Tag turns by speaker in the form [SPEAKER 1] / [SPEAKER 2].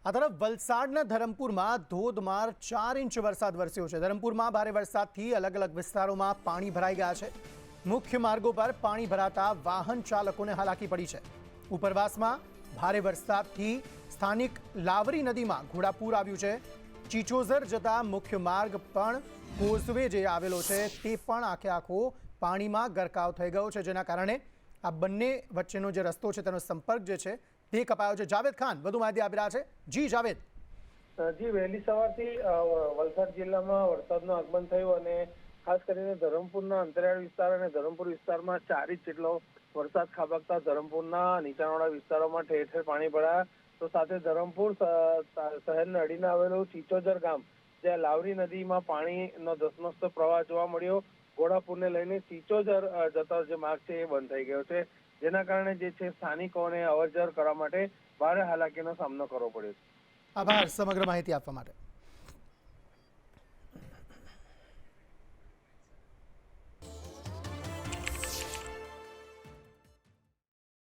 [SPEAKER 1] આ તરફ વલસાડના ધરમપુરમાં ધોધમાર 4 ઇંચ વરસાદ વરસ્યો છે। ધરમપુરમાં ભારે વરસાદથી અલગ અલગ વિસ્તારોમાં પાણી ભરાઈ ગયા છે। મુખ્ય માર્ગો પર પાણી ભરાતા વાહન ચાલકોને હાલાકી પડી છે। ઉપરવાસમાં ભારે વરસાદથી સ્થાનિક લાવરી નદીમાં ઘોડાપૂર આવ્યું છે। ચીચોઝર જતા મુખ્ય માર્ગ પણ કોઝવે જે આવેલો છે તે પણ આખે આખો પાણીમાં ગરકાવ થઈ ગયો છે, જેના કારણે આ બંને વચ્ચેનો જે રસ્તો છે તેનો સંપર્ક જે છે તે કપાયો છે। જાવેદ ખાન વધુ માહિતી આપી રહ્યા છે। જી જાવેદ।
[SPEAKER 2] જી, વહેલી સવારથી વલસાડ જિલ્લામાં વરસાદનું આગમન થયું અને ખાસ કરીને ધરમપુરના અંતરિયાળ વિસ્તાર અને ધરમપુર વિસ્તારમાં 4 ઇંચ જેટલો વરસાદ ખાબકતા ધરમપુરના નીચાણવાળા વિસ્તારોમાં ઠેર ઠેર પાણી ભરાયા। તો સાથે ધરમપુર શહેરને અડીને આવેલું ચીચોઝર ગામ, જ્યાં લાવરી નદીમાં પાણીનો ધસમસતો પ્રવાહ જોવા મળ્યો। ઘોડાપુરને લઈને ચીચોઝર જતો જે માર્ગ છે એ બંધ થઈ ગયો છે, જેના કારણે જે છે સ્થાનિકોને અવરજવર કરવા માટે ભારે હાલાકીનો સામનો કરવો પડ્યો છે।
[SPEAKER 1] આભાર સમગ્ર માહિતી આપવા માટે।